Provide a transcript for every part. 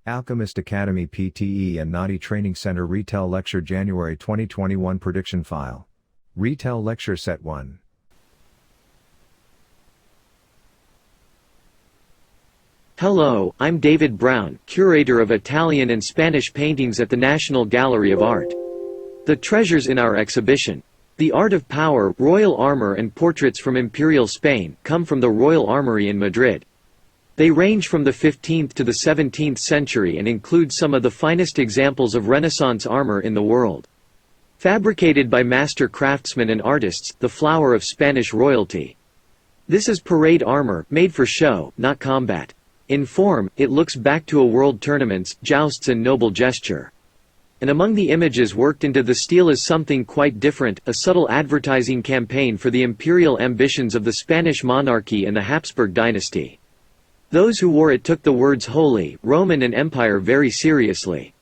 Alchemist Academy PTE and Naughty Training Center Retell Lecture January 2021 Prediction File. Retell Lecture Set 1. Hello, I'm David Brown, curator of Italian and Spanish paintings at the National Gallery of Art. The treasures in our exhibition, The Art of Power, Royal Armor and Portraits from Imperial Spain, come from the Royal Armoury in Madrid. They range from the 15th to the 17th century and include some of the finest examples of Renaissance armor in the world. Fabricated by master craftsmen and artists, the flower of Spanish royalty. This is parade armor, made for show, not combat. In form, it looks back to a world tournaments, jousts and noble gesture. And among the images worked into the steel is something quite different, a subtle advertising campaign for the imperial ambitions of the Spanish monarchy and the Habsburg dynasty. Those who wore it took the words Holy, Roman and Empire very seriously.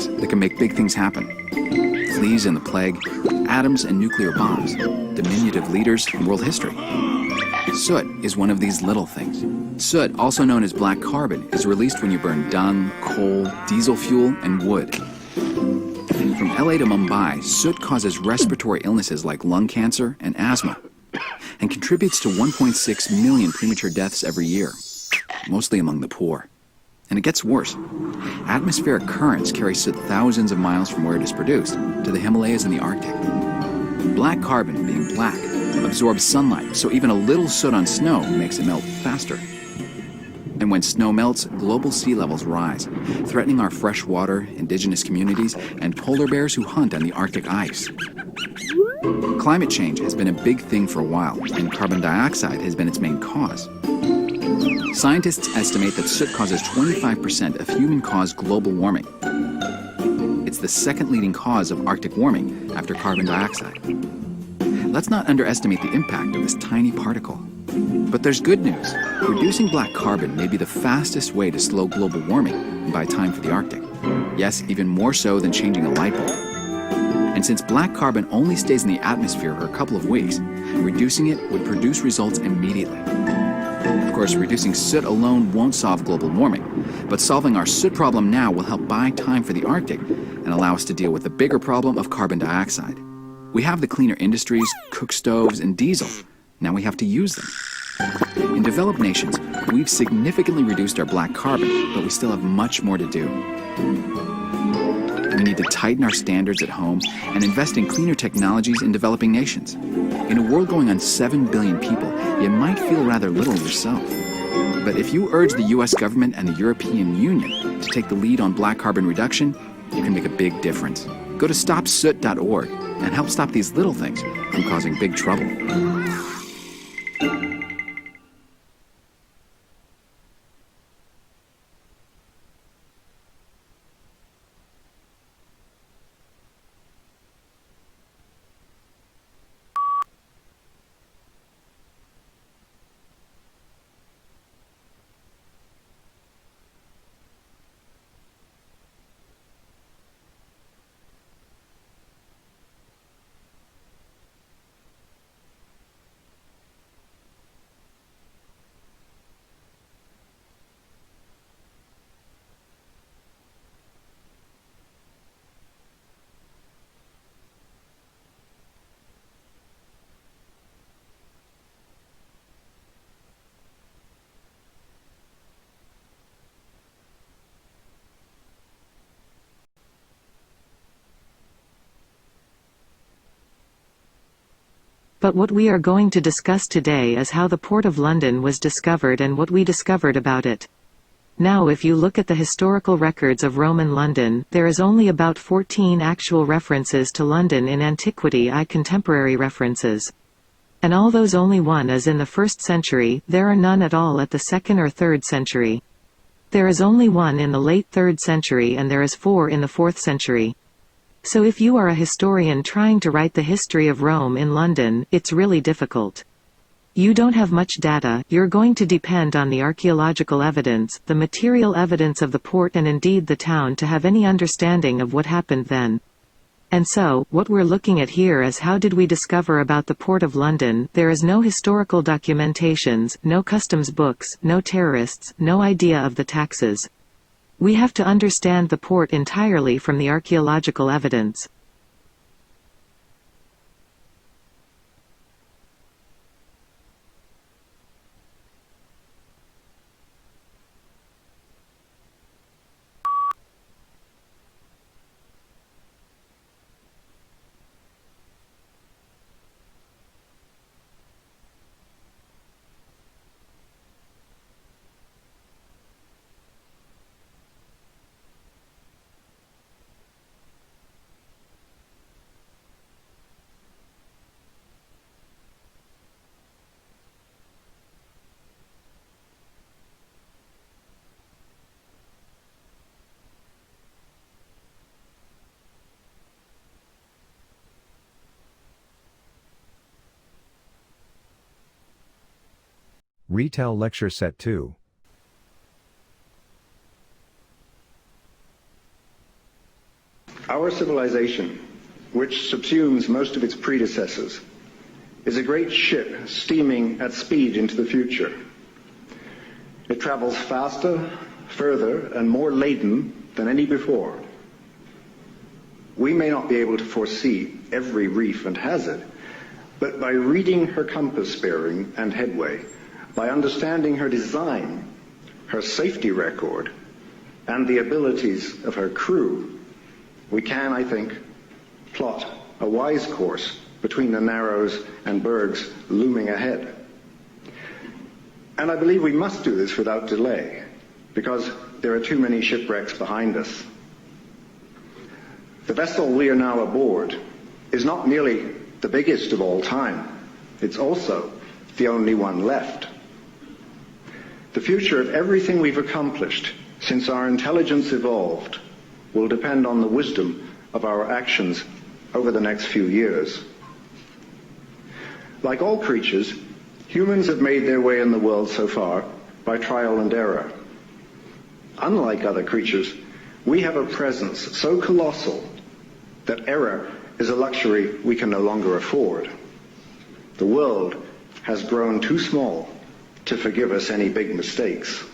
That can make big things happen. Fleas and the plague, atoms and nuclear bombs, diminutive leaders in world history. Soot is one of these little things. Soot, also known as black carbon, is released when you burn dung, coal, diesel fuel, and wood. And from LA to Mumbai, soot causes respiratory illnesses like lung cancer and asthma, and contributes to 1.6 million premature deaths every year, mostly among the poor. And it gets worse. Atmospheric currents carry soot thousands of miles from where it is produced to the Himalayas and the Arctic. Black carbon, being black, absorbs sunlight, so even a little soot on snow makes it melt faster. And when snow melts, global sea levels rise, threatening our freshwater, indigenous communities, and polar bears who hunt on the Arctic ice. Climate change has been a big thing for a while, and carbon dioxide has been its main cause. Scientists estimate that soot causes 25% of human-caused global warming. It's the second leading cause of Arctic warming after carbon dioxide. Let's not underestimate the impact of this tiny particle. But there's good news. Reducing black carbon may be the fastest way to slow global warming and buy time for the Arctic. Yes, even more so than changing a light bulb. And since black carbon only stays in the atmosphere for a couple of weeks, reducing it would produce results immediately. Of course, reducing soot alone won't solve global warming, but solving our soot problem now will help buy time for the Arctic and allow us to deal with the bigger problem of carbon dioxide. We have the cleaner industries, cook stoves, and diesel. Now we have to use them. In developed nations, we've significantly reduced our black carbon, but we still have much more to do. We need to tighten our standards at home and invest in cleaner technologies in developing nations. In a world going on 7 billion people, you might feel rather little yourself. But if you urge the US government and the European Union to take the lead on black carbon reduction, you can make a big difference. Go to stopsoot.org and help stop these little things from causing big trouble. But what we are going to discuss today is how the Port of London was discovered and what we discovered about it. Now if you look at the historical records of Roman London, there is only about 14 actual references to London in antiquity, contemporary references. And all those only one is in the 1st century, there are none at all at the 2nd or 3rd century. There is only one in the late 3rd century and there is 4 in the 4th century. So if you are a historian trying to write the history of Rome in London, it's really difficult. You don't have much data, you're going to depend on the archaeological evidence, the material evidence of the port and indeed the town to have any understanding of what happened then. And so, what we're looking at here is how did we discover about the Port of London. There is no historical documentations, no customs books, no terrorists, no idea of the taxes. We have to understand the port entirely from the archaeological evidence. Retell Lecture Set 2. Our civilization, which subsumes most of its predecessors, is a great ship steaming at speed into the future. It travels faster, further, and more laden than any before. We may not be able to foresee every reef and hazard, but by reading her compass bearing and headway, by understanding her design, her safety record, and the abilities of her crew, we can, I think, plot a wise course between the narrows and bergs looming ahead. And I believe we must do this without delay, because there are too many shipwrecks behind us. The vessel we are now aboard is not merely the biggest of all time, it's also the only one left. The future of everything we've accomplished since our intelligence evolved will depend on the wisdom of our actions over the next few years. Like all creatures, humans have made their way in the world so far by trial and error. Unlike other creatures, we have a presence so colossal that error is a luxury we can no longer afford. The world has grown too small to forgive us any big mistakes.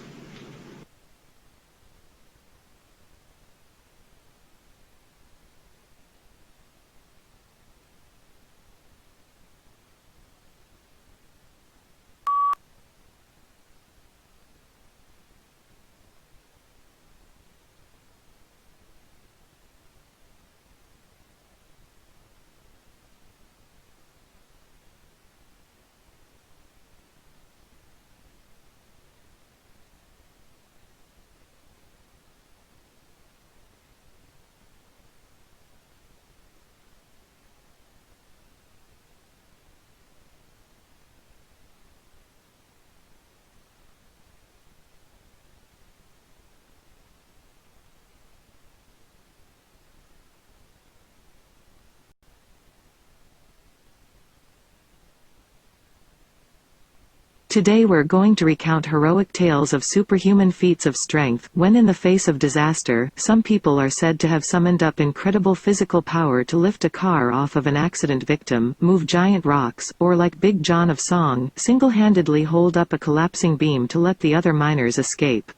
Today we're going to recount heroic tales of superhuman feats of strength. When in the face of disaster, some people are said to have summoned up incredible physical power to lift a car off of an accident victim, move giant rocks, or like Big John of Song, single-handedly hold up a collapsing beam to let the other miners escape.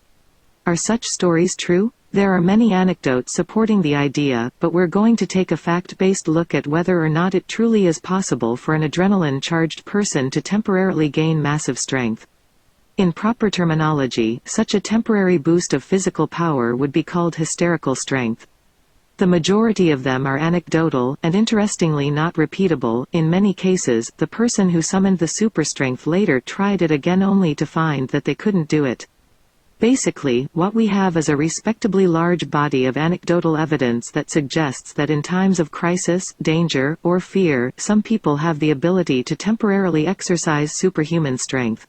Are such stories true? There are many anecdotes supporting the idea, but we're going to take a fact-based look at whether or not it truly is possible for an adrenaline-charged person to temporarily gain massive strength. In proper terminology, such a temporary boost of physical power would be called hysterical strength. The majority of them are anecdotal, and interestingly not repeatable. In many cases, the person who summoned the superstrength later tried it again only to find that they couldn't do it. Basically, what we have is a respectably large body of anecdotal evidence that suggests that in times of crisis, danger, or fear, some people have the ability to temporarily exercise superhuman strength.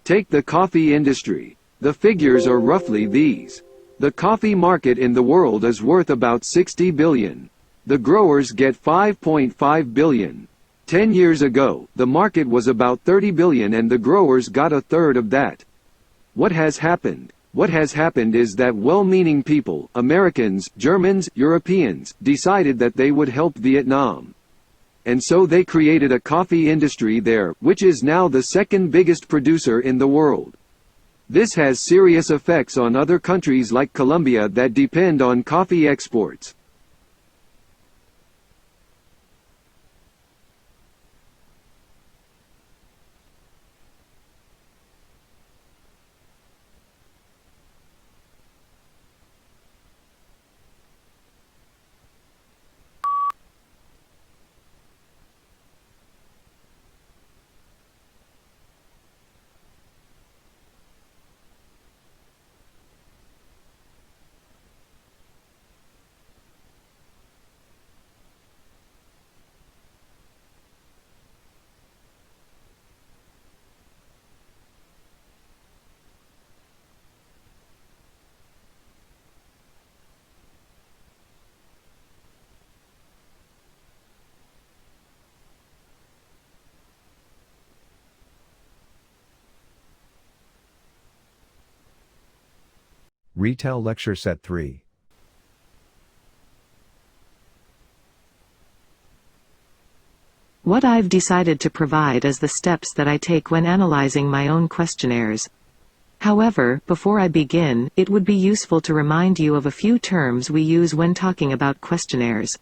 Take the coffee industry. The figures are roughly these. The coffee market in the world is worth about $60 billion. The growers get $5.5 billion. 10 years ago, the market was about $30 billion and the growers got a third of that. What has happened? What has happened is that well-meaning people, Americans, Germans, Europeans, decided that they would help Vietnam. And so they created a coffee industry there, which is now the second biggest producer in the world. This has serious effects on other countries like Colombia that depend on coffee exports. Retell Lecture Set 3. What I've decided to provide is the steps that I take when analyzing my own questionnaires. However, before I begin, it would be useful to remind you of a few terms we use when talking about questionnaires.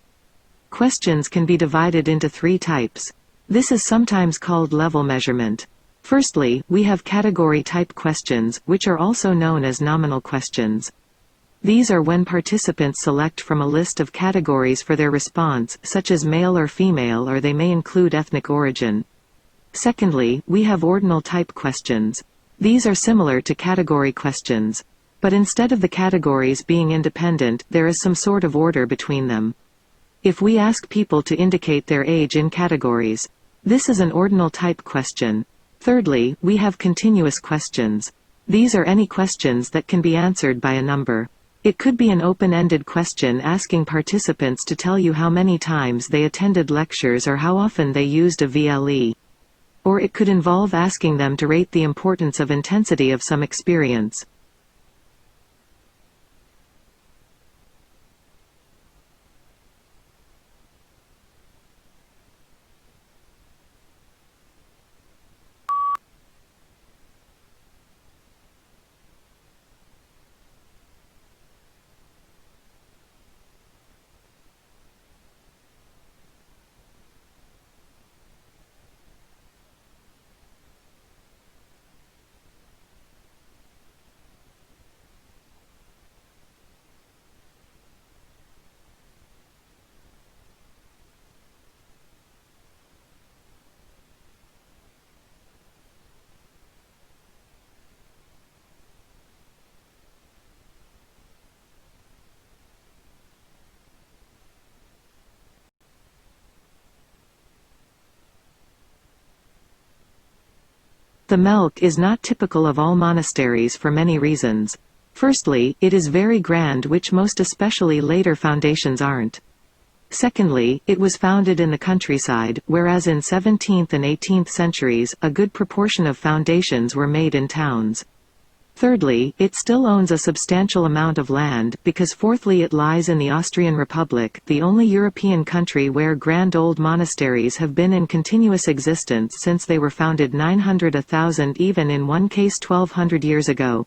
Questions can be divided into three types. This is sometimes called level measurement. Firstly, we have category-type questions, which are also known as nominal questions. These are when participants select from a list of categories for their response, such as male or female, or they may include ethnic origin. Secondly, we have ordinal-type questions. These are similar to category questions. But instead of the categories being independent, there is some sort of order between them. If we ask people to indicate their age in categories, this is an ordinal-type question. Thirdly, we have continuous questions. These are any questions that can be answered by a number. It could be an open-ended question asking participants to tell you how many times they attended lectures or how often they used a VLE. Or it could involve asking them to rate the importance of intensity of some experience. The milk is not typical of all monasteries for many reasons. Firstly, it is very grand, which most especially later foundations aren't. Secondly, it was founded in the countryside, whereas in 17th and 18th centuries, a good proportion of foundations were made in towns. Thirdly, it still owns a substantial amount of land, because fourthly it lies in the Austrian Republic, the only European country where grand old monasteries have been in continuous existence since they were founded 900 1000, even in one case 1200 years ago.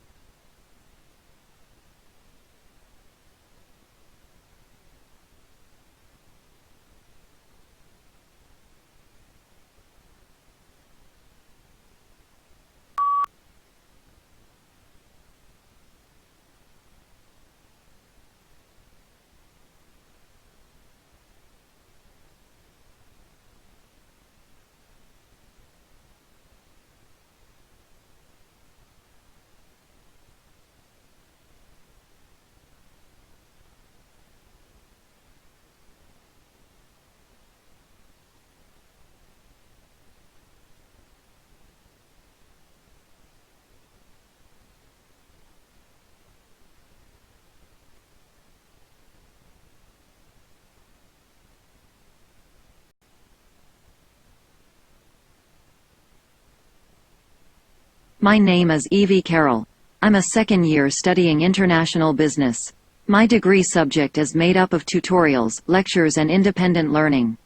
My name is Evie Carroll. I'm a second year studying international business. My degree subject is made up of tutorials, lectures and independent learning.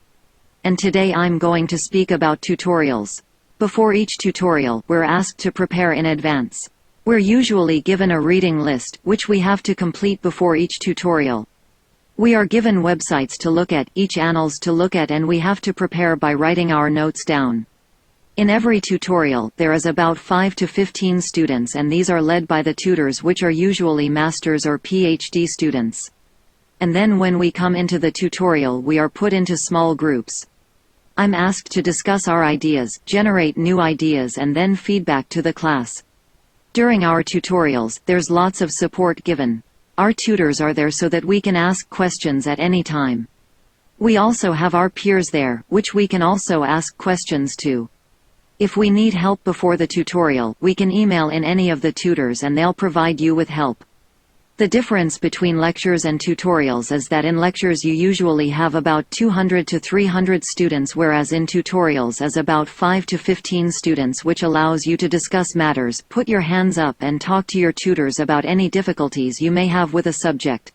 And today I'm going to speak about tutorials. Before each tutorial, we're asked to prepare in advance. We're usually given a reading list, which we have to complete before each tutorial. We are given websites to look at, each annals to look at, and we have to prepare by writing our notes down. In every tutorial, there is about 5 to 15 students, and these are led by the tutors, which are usually masters or PhD students. And then when we come into the tutorial, we are put into small groups. I'm asked to discuss our ideas, generate new ideas, and then feedback to the class. During our tutorials, there's lots of support given. Our tutors are there so that we can ask questions at any time. We also have our peers there, which we can also ask questions to. If we need help before the tutorial, we can email in any of the tutors and they'll provide you with help. The difference between lectures and tutorials is that in lectures you usually have about 200 to 300 students, whereas in tutorials is about 5 to 15 students, which allows you to discuss matters, put your hands up and talk to your tutors about any difficulties you may have with a subject.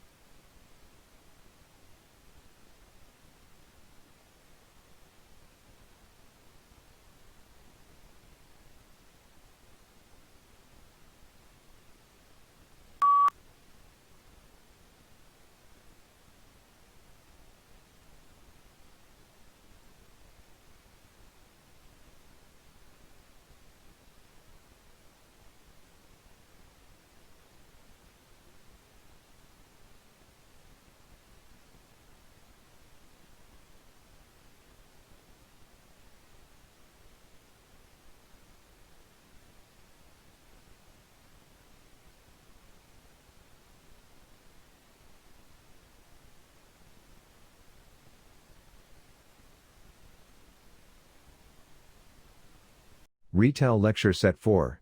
Retell Lecture Set 4.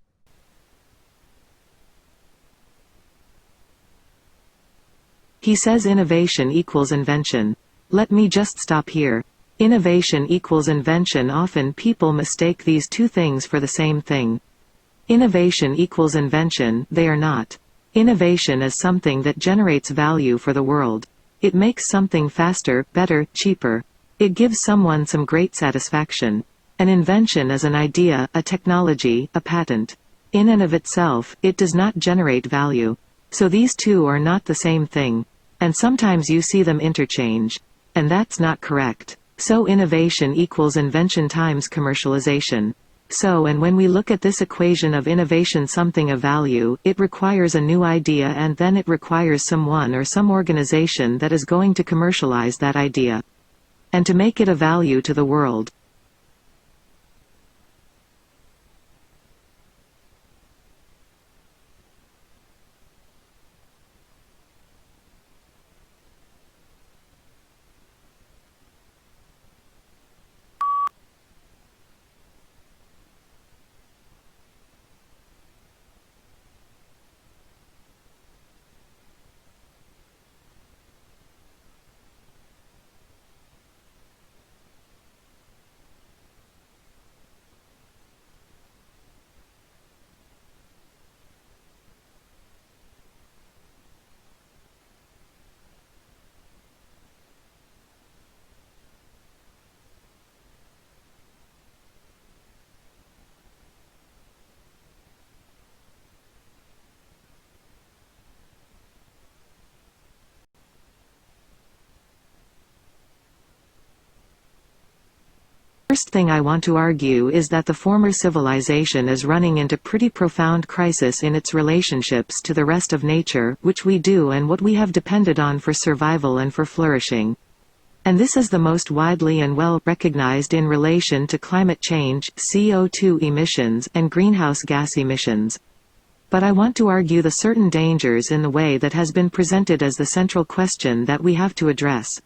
He says innovation equals invention. Let me just stop here. Innovation equals invention. Often people mistake these two things for the same thing. Innovation equals invention, they are not. Innovation is something that generates value for the world. It makes something faster, better, cheaper. It gives someone some great satisfaction. An invention is an idea, a technology, a patent. In and of itself, it does not generate value. So these two are not the same thing. And sometimes you see them interchange. And that's not correct. So innovation equals invention times commercialization. So and when we look at this equation of innovation, something of value, it requires a new idea, and then it requires someone or some organization that is going to commercialize that idea. And to make it a value to the world. first thing I want to argue is that the former civilization is running into pretty profound crisis in its relationships to the rest of nature, which we do and what we have depended on for survival and for flourishing. And this is the most widely and well recognized in relation to climate change, CO2 emissions, and greenhouse gas emissions. But I want to argue the certain dangers in the way that has been presented as the central question that we have to address.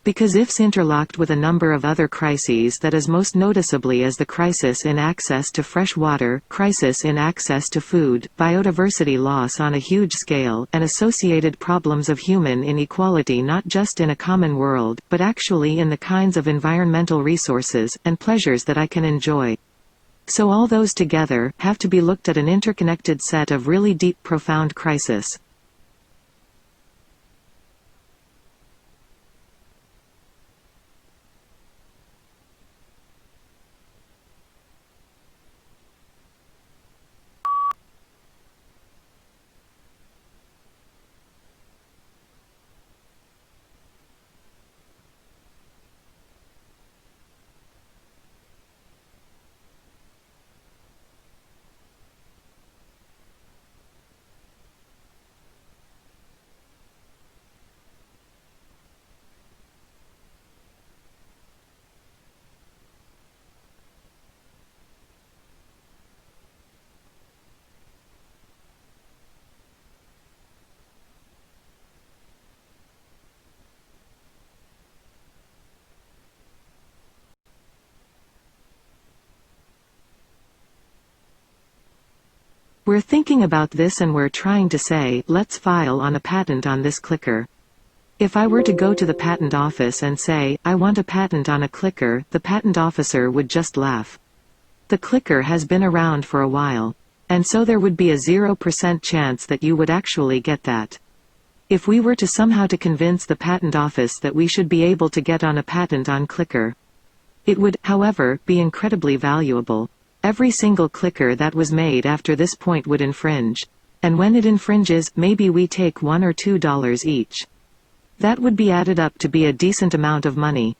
Because if's interlocked with a number of other crises, that is most noticeably as the crisis in access to fresh water, crisis in access to food, biodiversity loss on a huge scale, and associated problems of human inequality not just in a common world, but actually in the kinds of environmental resources, and pleasures that I can enjoy. So all those together, have to be looked at an interconnected set of really deep profound crisis. We're thinking about this and we're trying to say, let's file on a patent on this clicker. If I were to go to the patent office and say, I want a patent on a clicker, the patent officer would just laugh. The clicker has been around for a while. And so there would be a 0% chance that you would actually get that. If we were to somehow to convince the patent office that we should be able to get on a patent on clicker, it would, however, be incredibly valuable. Every single clicker that was made after this point would infringe. And when it infringes, maybe we take $1 or $2 each. That would be added up to be a decent amount of money.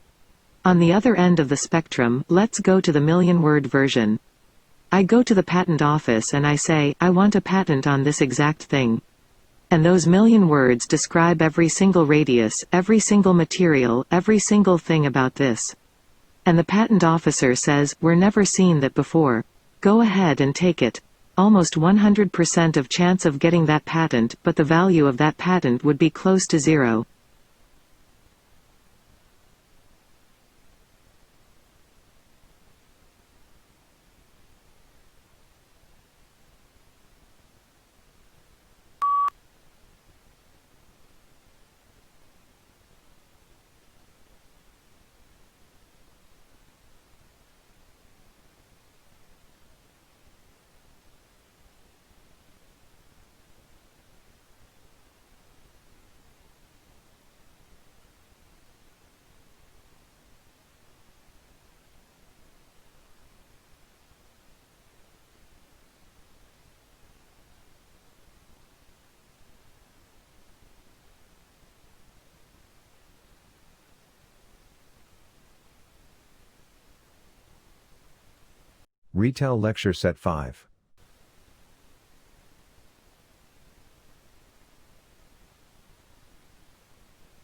On the other end of the spectrum, let's go to the million-word version. I go to the patent office and I say, I want a patent on this exact thing. And those million words describe every single radius, every single material, every single thing about this. And the patent officer says, we're never seen that before. Go ahead and take it. Almost 100% of chance of getting that patent, but the value of that patent would be close to zero. Retell Lecture Set 5.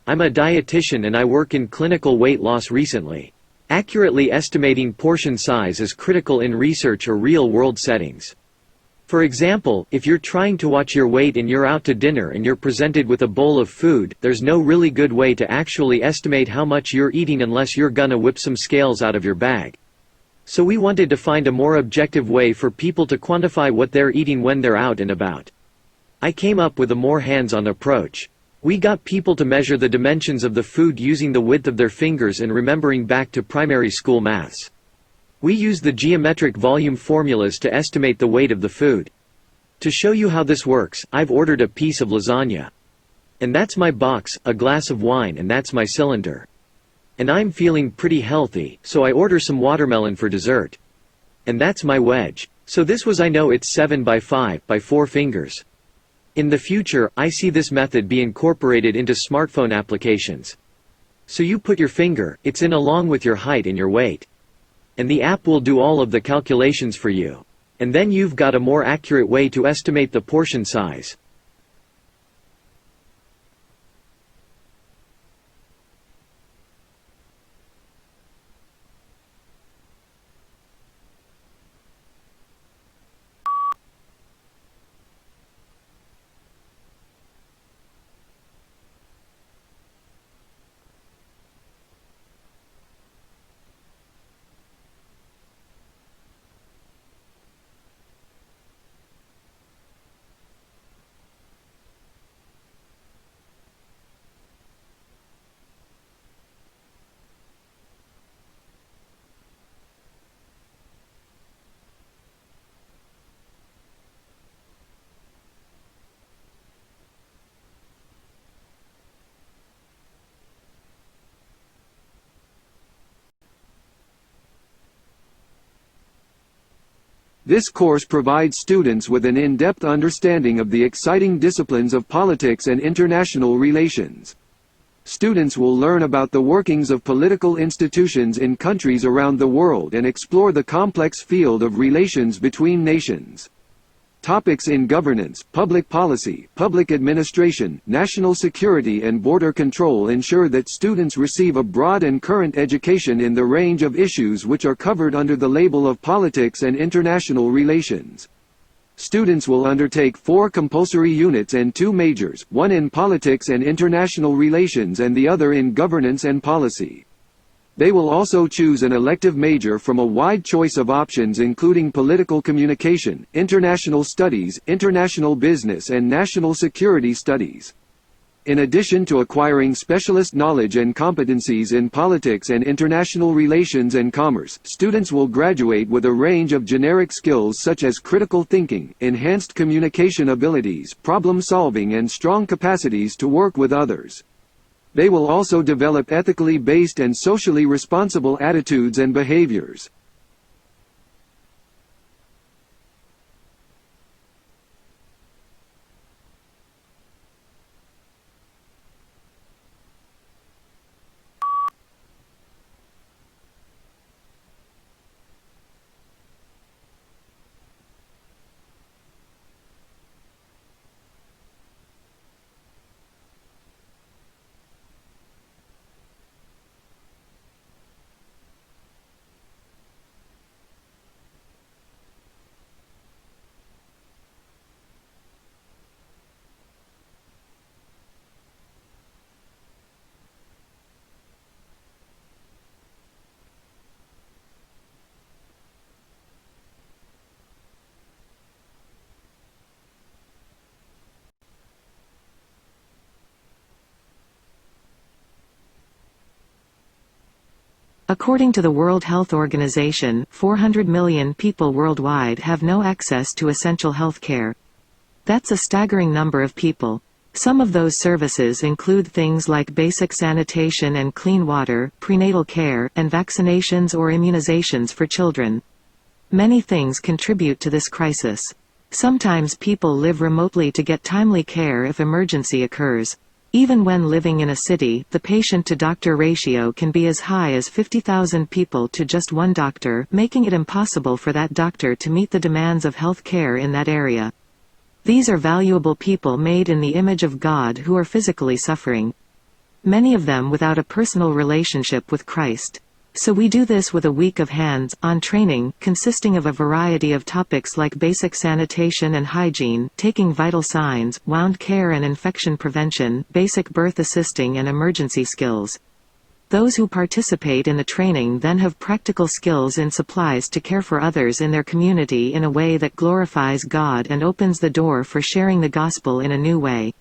I'm a dietitian and I work in clinical weight loss recently. Accurately estimating portion size is critical in research or real-world settings. For example, if you're trying to watch your weight and you're out to dinner and you're presented with a bowl of food, there's no really good way to actually estimate how much you're eating unless you're gonna whip some scales out of your bag. So we wanted to find a more objective way for people to quantify what they're eating when they're out and about. I came up with a more hands-on approach. We got people to measure the dimensions of the food using the width of their fingers and remembering back to primary school maths. We used the geometric volume formulas to estimate the weight of the food. To show you how this works, I've ordered a piece of lasagna. And that's my box, a glass of wine, and that's my cylinder. And I'm feeling pretty healthy, so I order some watermelon for dessert. And that's my wedge. So this was, I know it's 7 by 5 by 4 fingers. In the future, I see this method be incorporated into smartphone applications. So you put your finger, it's in along with your height and your weight. And the app will do all of the calculations for you. And then you've got a more accurate way to estimate the portion size. This course provides students with an in-depth understanding of the exciting disciplines of politics and international relations. Students will learn about the workings of political institutions in countries around the world and explore the complex field of relations between nations. Topics in governance, public policy, public administration, national security and border control ensure that students receive a broad and current education in the range of issues which are covered under the label of politics and international relations. Students will undertake 4 compulsory units and 2 majors, one in politics and international relations and the other in governance and policy. They will also choose an elective major from a wide choice of options including political communication, international studies, international business and national security studies. In addition to acquiring specialist knowledge and competencies in politics and international relations and commerce, students will graduate with a range of generic skills such as critical thinking, enhanced communication abilities, problem solving and strong capacities to work with others. They will also develop ethically based and socially responsible attitudes and behaviors. According to the World Health Organization, 400 million people worldwide have no access to essential health care. That's a staggering number of people. Some of those services include things like basic sanitation and clean water, prenatal care, and vaccinations or immunizations for children. Many things contribute to this crisis. Sometimes people live remotely to get timely care if emergency occurs. Even when living in a city, the patient-to-doctor ratio can be as high as 50,000 people to just one doctor, making it impossible for that doctor to meet the demands of health care in that area. These are valuable people made in the image of God who are physically suffering. Many of them without a personal relationship with Christ. So we do this with a week of hands-on training, consisting of a variety of topics like basic sanitation and hygiene, taking vital signs, wound care and infection prevention, basic birth assisting and emergency skills. Those who participate in the training then have practical skills in supplies to care for others in their community in a way that glorifies God and opens the door for sharing the gospel in a new way.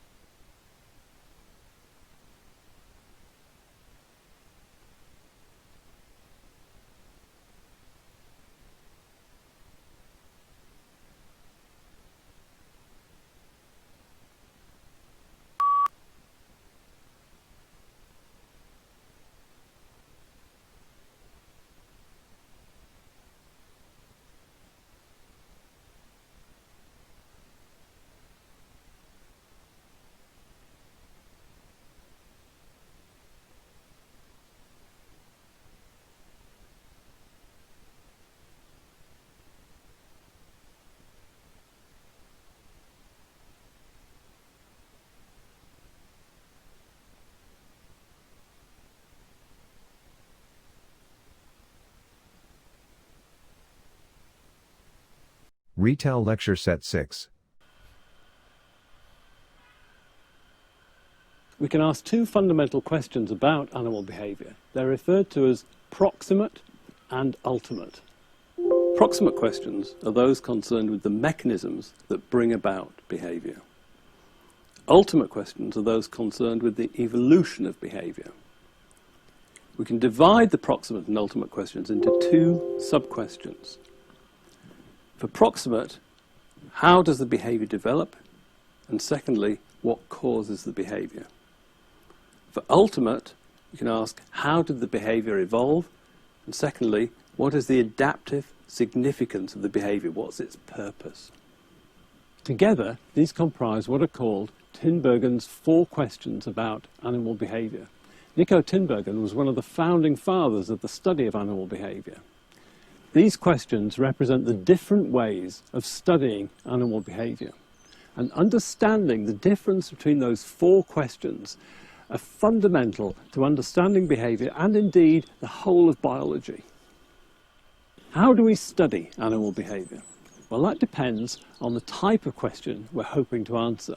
Retell Lecture Set 6. We can ask two fundamental questions about animal behaviour. They're referred to as proximate and ultimate. Proximate questions are those concerned with the mechanisms that bring about behaviour. Ultimate questions are those concerned with the evolution of behaviour. We can divide the proximate and ultimate questions into two sub-questions. For proximate, how does the behaviour develop? And secondly, what causes the behaviour? For ultimate, you can ask, how did the behaviour evolve? And secondly, what is the adaptive significance of the behaviour? What's its purpose? Together, these comprise what are called Tinbergen's 4 questions about animal behaviour. Nico Tinbergen was one of the founding fathers of the study of animal behaviour. These questions represent the different ways of studying animal behaviour. And understanding the difference between those 4 questions are fundamental to understanding behaviour and indeed the whole of biology. How do we study animal behaviour? Well, that depends on the type of question we're hoping to answer.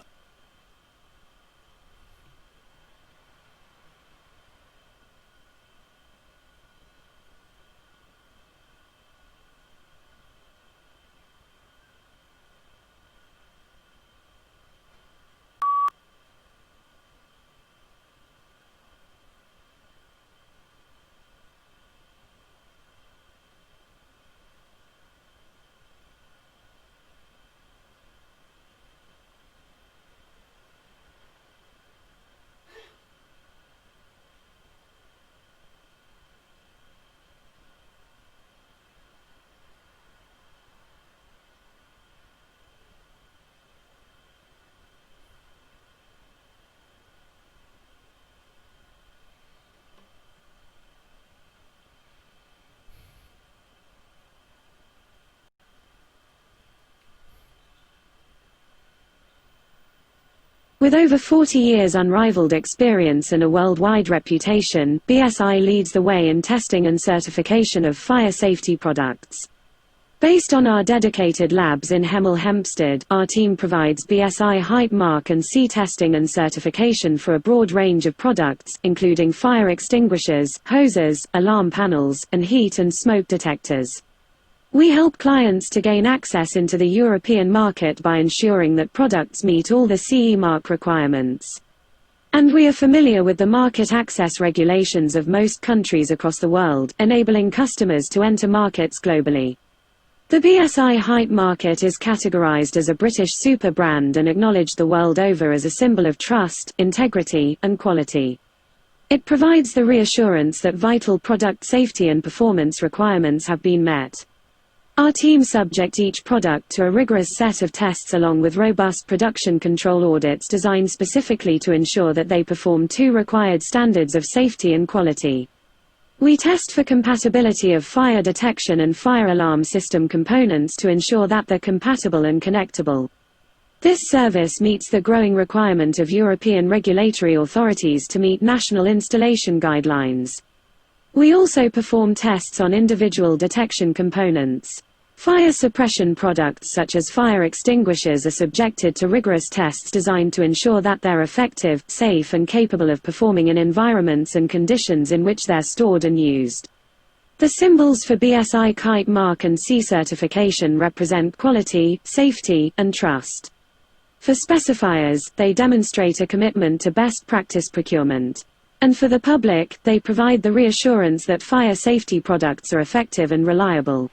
With over 40 years unrivaled experience and a worldwide reputation, BSI leads the way in testing and certification of fire safety products. Based on our dedicated labs in Hemel Hempstead, our team provides BSI Hype Mark and C testing and certification for a broad range of products, including fire extinguishers, hoses, alarm panels, and heat and smoke detectors. We help clients to gain access into the European market by ensuring that products meet all the CE mark requirements. And we are familiar with the market access regulations of most countries across the world, enabling customers to enter markets globally. The BSI Hype market is categorized as a British super brand and acknowledged the world over as a symbol of trust, integrity, and quality. It provides the reassurance that vital product safety and performance requirements have been met. Our team subject each product to a rigorous set of tests along with robust production control audits designed specifically to ensure that they perform 2 required standards of safety and quality. We test for compatibility of fire detection and fire alarm system components to ensure that they're compatible and connectable. This service meets the growing requirement of European regulatory authorities to meet national installation guidelines. We also perform tests on individual detection components. Fire suppression products such as fire extinguishers are subjected to rigorous tests designed to ensure that they're effective, safe and capable of performing in environments and conditions in which they're stored and used. The symbols for BSI Hype Mark and C certification represent quality, safety, and trust. For specifiers, they demonstrate a commitment to best practice procurement. And for the public, they provide the reassurance that fire safety products are effective and reliable.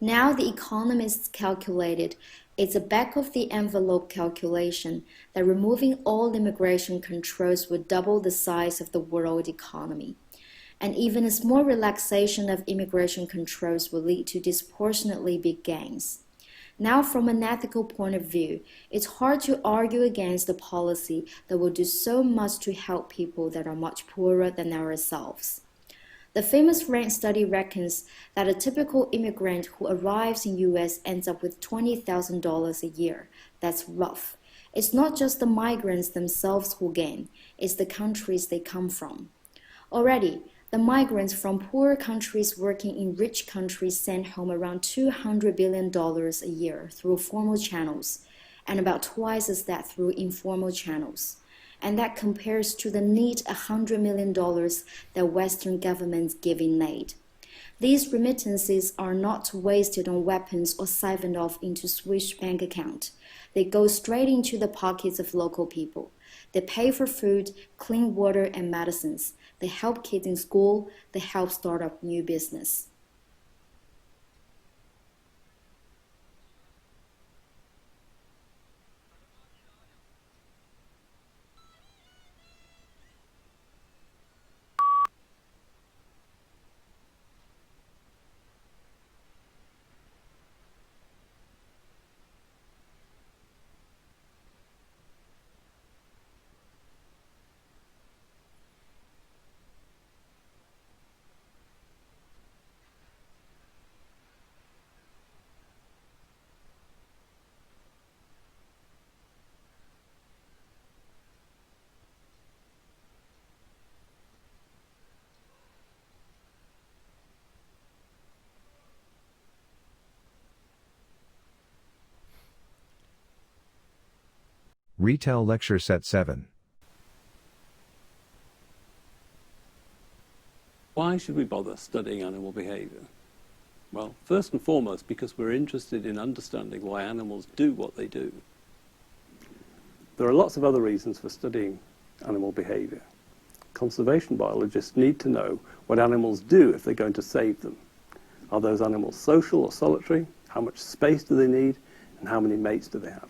Now the economists calculated it's a back-of-the-envelope calculation that removing all immigration controls would double the size of the world economy. And even a small relaxation of immigration controls will lead to disproportionately big gains. Now, from an ethical point of view, it's hard to argue against a policy that will do so much to help people that are much poorer than ourselves. The famous RAND study reckons that a typical immigrant who arrives in US ends up with $20,000 a year. That's rough. It's not just the migrants themselves who gain, it's the countries they come from. Already, the migrants from poor countries working in rich countries send home around $200 billion a year through formal channels, and about twice as that through informal channels. And that compares to the neat $100 million that Western governments give in aid. These remittances are not wasted on weapons or siphoned off into Swiss bank account. They go straight into the pockets of local people. They pay for food, clean water, and medicines. They help kids in school. They help start up new business. Retell Lecture Set 7. Why should we bother studying animal behavior? Well, first and foremost, because we're interested in understanding why animals do what they do. There are lots of other reasons for studying animal behavior. Conservation biologists need to know what animals do if they're going to save them. Are those animals social or solitary? How much space do they need? And how many mates do they have?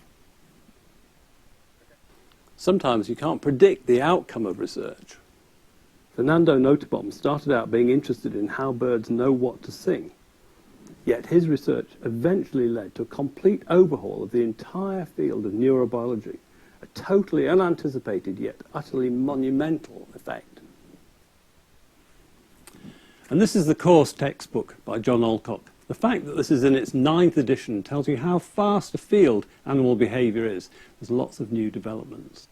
Sometimes you can't predict the outcome of research. Fernando Nottebohm started out being interested in how birds know what to sing. Yet his research eventually led to a complete overhaul of the entire field of neurobiology, a totally unanticipated yet utterly monumental effect. And this is the course textbook by John Alcock. The fact that this is in its 9th edition tells you how vast a field animal behavior is. There's lots of new developments.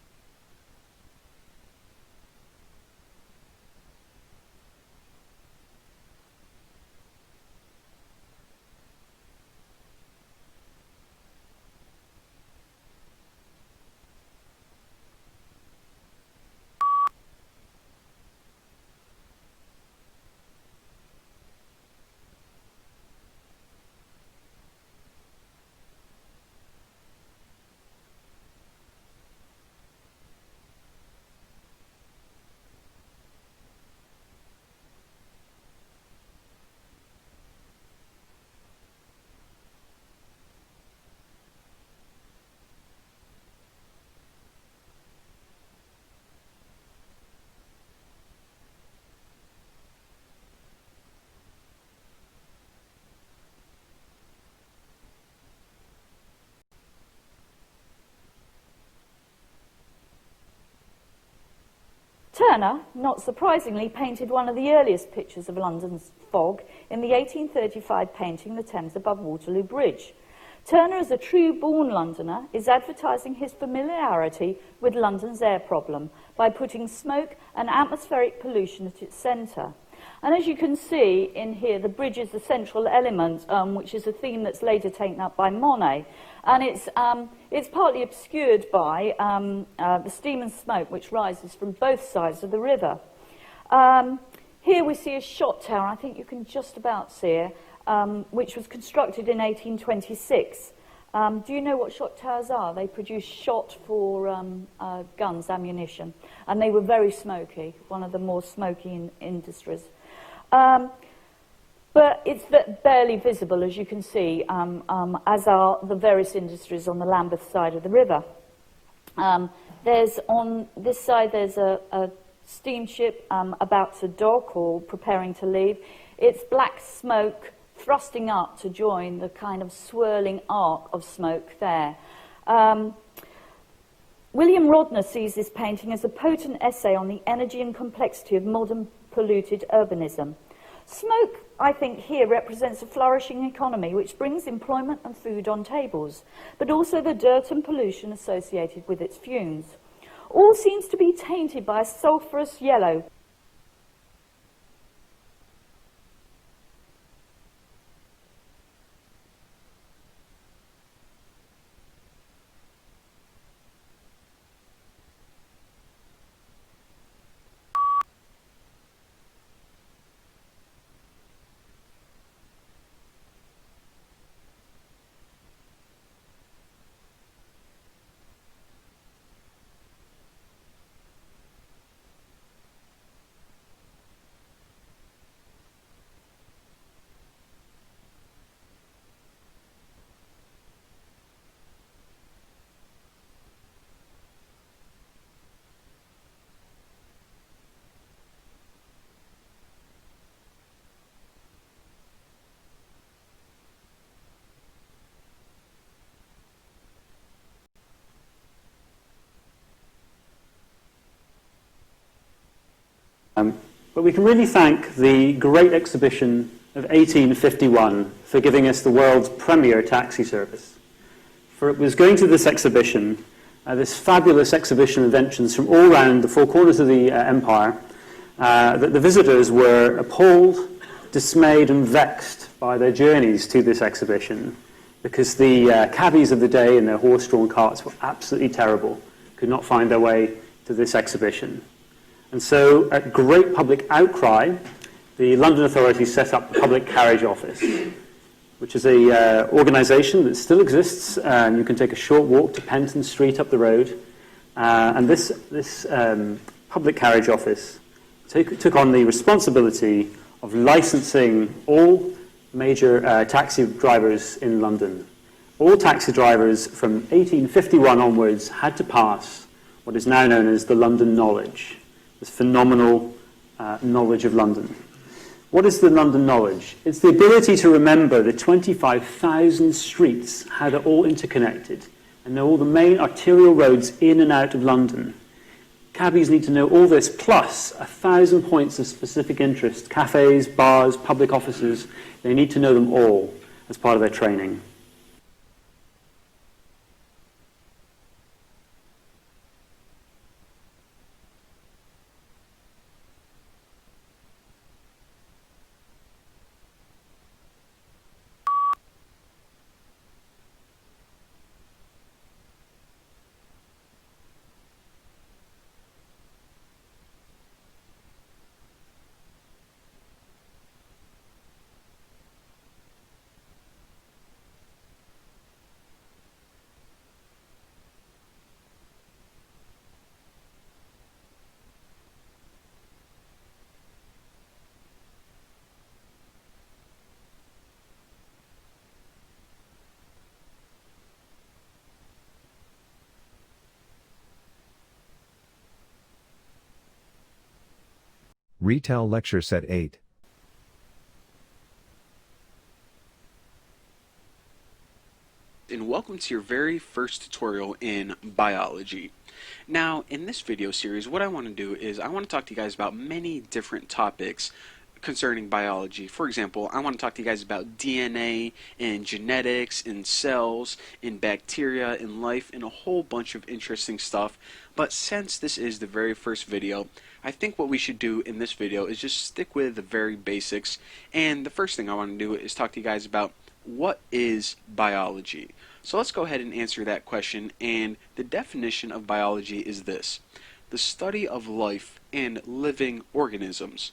Turner, not surprisingly, painted one of the earliest pictures of London's fog in the 1835 painting The Thames Above Waterloo Bridge. Turner, as a true-born Londoner, is advertising his familiarity with London's air problem by putting smoke and atmospheric pollution at its centre. And as you can see in here, the bridge is the central element, which is a theme that's later taken up by Monet. And it's partly obscured by the steam and smoke which rises from both sides of the river. Here we see a shot tower, I think you can just about see it, which was constructed in 1826. Do you know what shot towers are? They produce shot for guns, ammunition, and they were very smoky, one of the more smoky industries. But it's barely visible, as you can see, as are the various industries on the Lambeth side of the river. There's on this side, there's a steamship about to dock or preparing to leave. It's black smoke thrusting up to join the kind of swirling arc of smoke there. William Rodner sees this painting as a potent essay on the energy and complexity of modern polluted urbanism. Smoke, I think, here represents a flourishing economy which brings employment and food on tables, but also the dirt and pollution associated with its fumes. All seems to be tainted by a sulphurous yellow. But we can really thank the Great Exhibition of 1851 for giving us the world's premier taxi service. For it was going to this exhibition, this fabulous exhibition of inventions from all around the four corners of the empire, that the visitors were appalled, dismayed and vexed by their journeys to this exhibition, because the cabbies of the day in their horse-drawn carts were absolutely terrible, could not find their way to this exhibition. And so, at great public outcry, the London authorities set up the Public Carriage Office, which is an organisation that still exists, and you can take a short walk to Penton Street up the road. And this Public Carriage Office took on the responsibility of licensing all major taxi drivers in London. All taxi drivers from 1851 onwards had to pass what is now known as the London Knowledge. This phenomenal knowledge of London. What is the London Knowledge? It's the ability to remember the 25,000 streets, how they're all interconnected, and know all the main arterial roads in and out of London. Cabbies need to know all this, plus 1,000 points of specific interest, cafes, bars, public offices. They need to know them all as part of their training. Retell Lecture Set 8. And welcome to your very first tutorial in biology. Now, in this video series, what I want to do is I want to talk to you guys about many different topics concerning biology. For example, I want to talk to you guys about DNA and genetics and cells and bacteria and life and a whole bunch of interesting stuff. But since this is the very first video, I think what we should do in this video is just stick with the very basics. And the first thing I want to do is talk to you guys about what is biology. So let's go ahead and answer that question. And the definition of biology is this: the study of life and living organisms.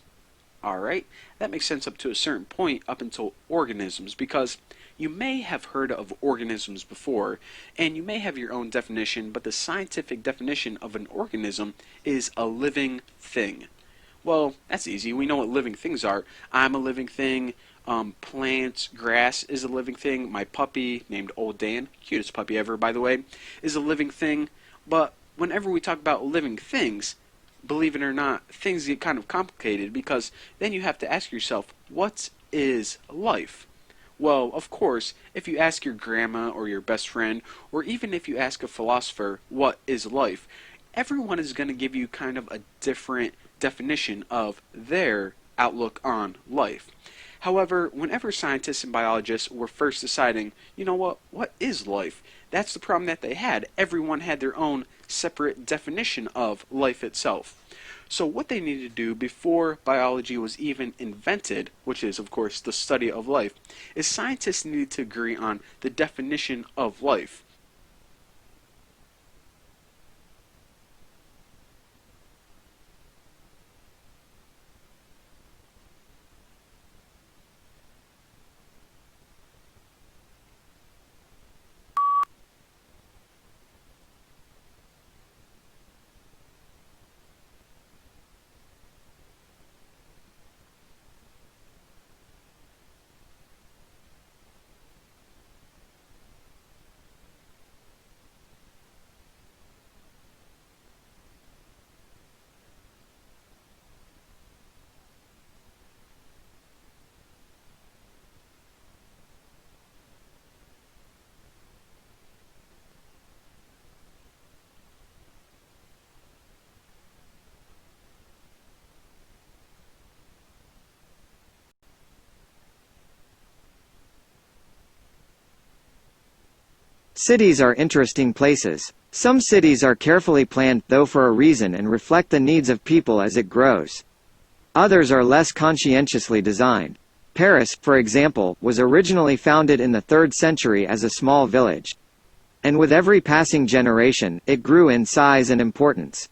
Alright, that makes sense up to a certain point, up until organisms, because you may have heard of organisms before, and you may have your own definition, but the scientific definition of an organism is a living thing. Well, that's easy. We know what living things are. I'm a living thing. Plants, grass is a living thing. My puppy, named Old Dan, cutest puppy ever, by the way, is a living thing. But whenever we talk about living things, believe it or not, things get kind of complicated, because then you have to ask yourself, what is life? Well, of course, if you ask your grandma or your best friend, or even if you ask a philosopher, what is life, everyone is going to give you kind of a different definition of their outlook on life. However, whenever scientists and biologists were first deciding, you know what is life? That's the problem that they had. Everyone had their own separate definition of life itself. So what they needed to do before biology was even invented, which is of course the study of life, is scientists needed to agree on the definition of life. Cities are interesting places. Some cities are carefully planned, though for a reason, and reflect the needs of people as it grows. Others are less conscientiously designed. Paris, for example, was originally founded in the 3rd century as a small village. And with every passing generation, it grew in size and importance.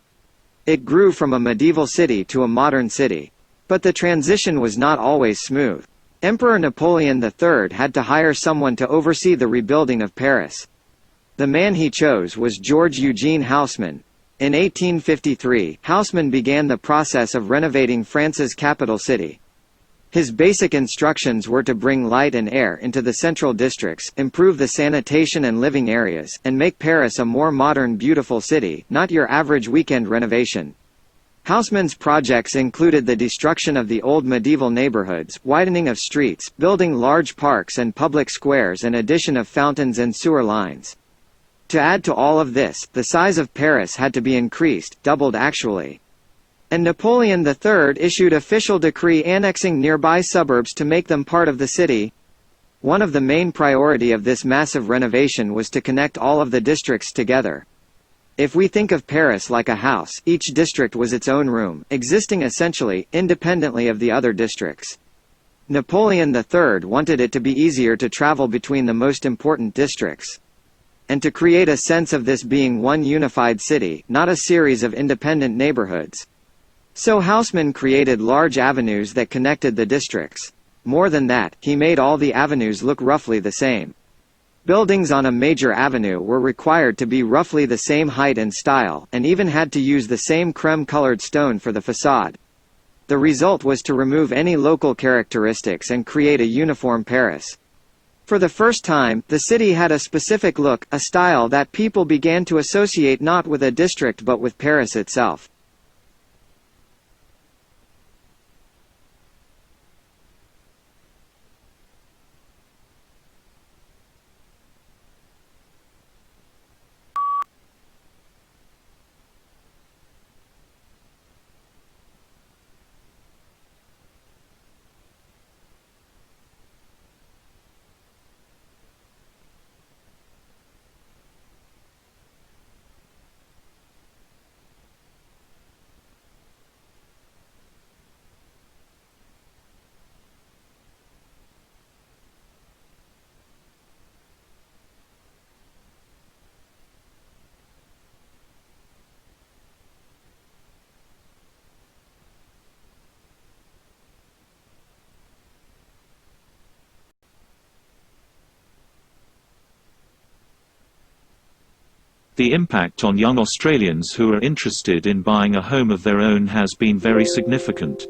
It grew from a medieval city to a modern city. But the transition was not always smooth. Emperor Napoleon III had to hire someone to oversee the rebuilding of Paris. The man he chose was George Eugene Haussmann. In 1853, Haussmann began the process of renovating France's capital city. His basic instructions were to bring light and air into the central districts, improve the sanitation and living areas, and make Paris a more modern, beautiful city, not your average weekend renovation. Haussmann's projects included the destruction of the old medieval neighborhoods, widening of streets, building large parks and public squares, and addition of fountains and sewer lines. To add to all of this, the size of Paris had to be increased, doubled actually. And Napoleon III issued official decree annexing nearby suburbs to make them part of the city. One of the main priority of this massive renovation was to connect all of the districts together. If we think of Paris like a house, each district was its own room, existing essentially, independently of the other districts. Napoleon III wanted it to be easier to travel between the most important districts. And to create a sense of this being one unified city, not a series of independent neighborhoods. So Haussmann created large avenues that connected the districts. More than that, he made all the avenues look roughly the same. Buildings on a major avenue were required to be roughly the same height and style, and even had to use the same creme-colored stone for the facade. The result was to remove any local characteristics and create a uniform Paris. For the first time, the city had a specific look, a style that people began to associate not with a district but with Paris itself. The impact on young Australians who are interested in buying a home of their own has been very significant.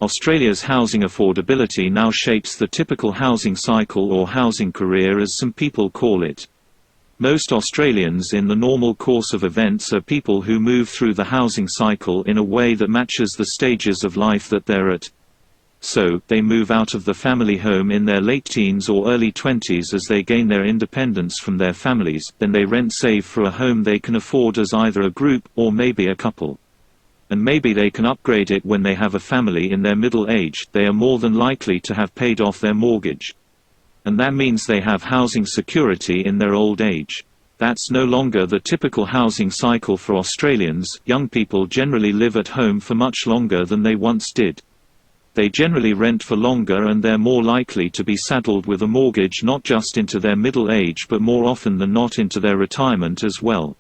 Australia's housing affordability now shapes the typical housing cycle or housing career, as some people call it. Most Australians in the normal course of events are people who move through the housing cycle in a way that matches the stages of life that they're at. So, they move out of the family home in their late teens or early 20s as they gain their independence from their families, then they rent-save for a home they can afford as either a group, or maybe a couple. And maybe they can upgrade it when they have a family in their middle age. They are more than likely to have paid off their mortgage. And that means they have housing security in their old age. That's no longer the typical housing cycle for Australians. Young people generally live at home for much longer than they once did. They generally rent for longer, and they're more likely to be saddled with a mortgage not just into their middle age but more often than not into their retirement as well.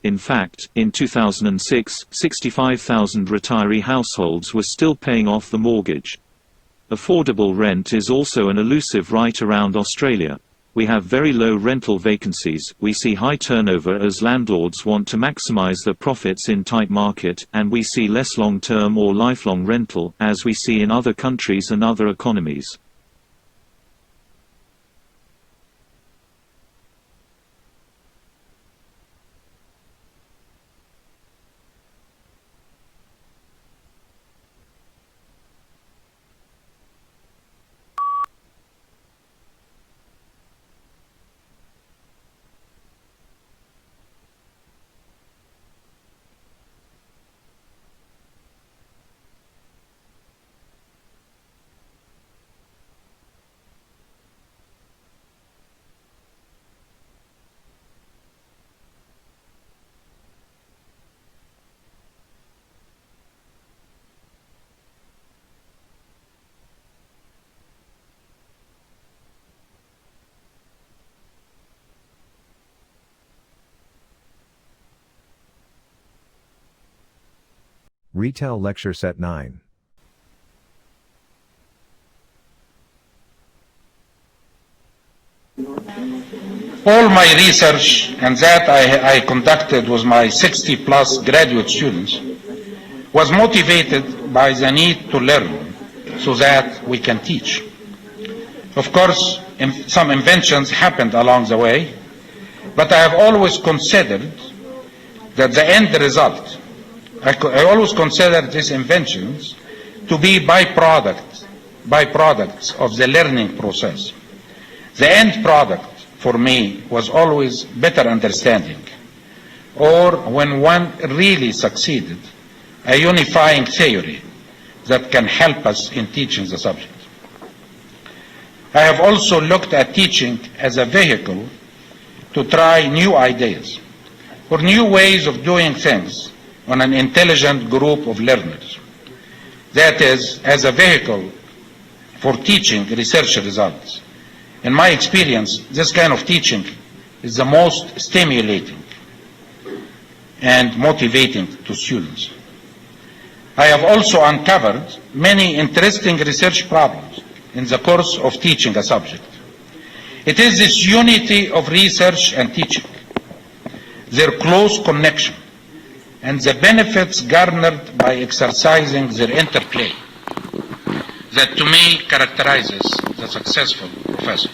In fact, in 2006, 65,000 retiree households were still paying off the mortgage. Affordable rent is also an elusive right around Australia. We have very low rental vacancies, we see high turnover as landlords want to maximize their profits in tight market, and we see less long-term or lifelong rental, as we see in other countries and other economies. Retell Lecture Set 9. All my research and that I conducted with my 60 plus graduate students was motivated by the need to learn so that we can teach. Of course, some inventions happened along the way, but I have always considered that the end result, I always considered these inventions to be byproducts of the learning process. The end product for me was always better understanding, or when one really succeeded, a unifying theory that can help us in teaching the subject. I have also looked at teaching as a vehicle to try new ideas or new ways of doing things on an intelligent group of learners. That is, as a vehicle for teaching research results. In my experience, this kind of teaching is the most stimulating and motivating to students. I have also uncovered many interesting research problems in the course of teaching a subject. It is this unity of research and teaching, their close connection, and the benefits garnered by exercising their interplay that to me characterizes the successful professor.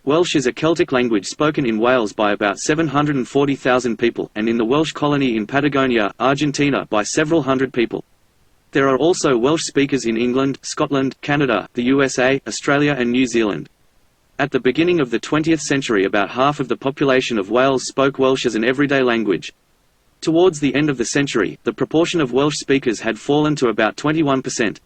Welsh is a Celtic language spoken in Wales by about 740,000 people, and in the Welsh colony in Patagonia, Argentina by several hundred people. There are also Welsh speakers in England, Scotland, Canada, the USA, Australia and New Zealand. At the beginning of the 20th century, about half of the population of Wales spoke Welsh as an everyday language. Towards the end of the century, the proportion of Welsh speakers had fallen to about 21%.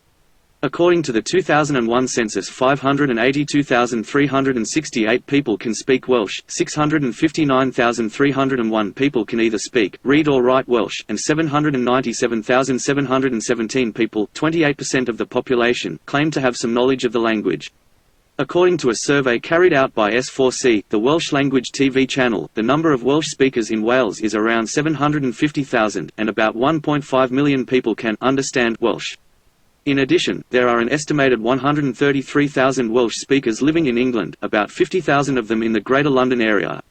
According to the 2001 census, 582,368 people can speak Welsh, 659,301 people can either speak, read or write Welsh, and 797,717 people, 28% of the population, claim to have some knowledge of the language. According to a survey carried out by S4C, the Welsh language TV channel, the number of Welsh speakers in Wales is around 750,000, and about 1.5 million people can understand Welsh. In addition, there are an estimated 133,000 Welsh speakers living in England, about 50,000 of them in the Greater London area.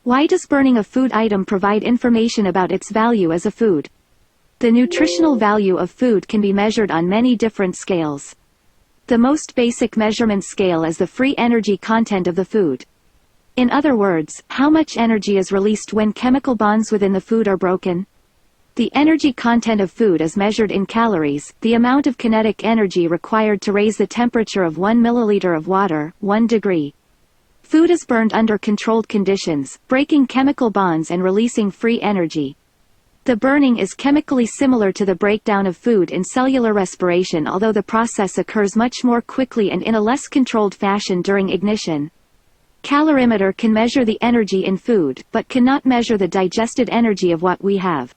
Why does burning a food item provide information about its value as a food? The nutritional value of food can be measured on many different scales. The most basic measurement scale is the free energy content of the food. In other words, how much energy is released when chemical bonds within the food are broken? The energy content of food is measured in calories, the amount of kinetic energy required to raise the temperature of 1 milliliter of water, 1 degree. Food is burned under controlled conditions, breaking chemical bonds and releasing free energy. The burning is chemically similar to the breakdown of food in cellular respiration, although the process occurs much more quickly and in a less controlled fashion during ignition. Calorimeter can measure the energy in food, but cannot measure the digested energy of what we have.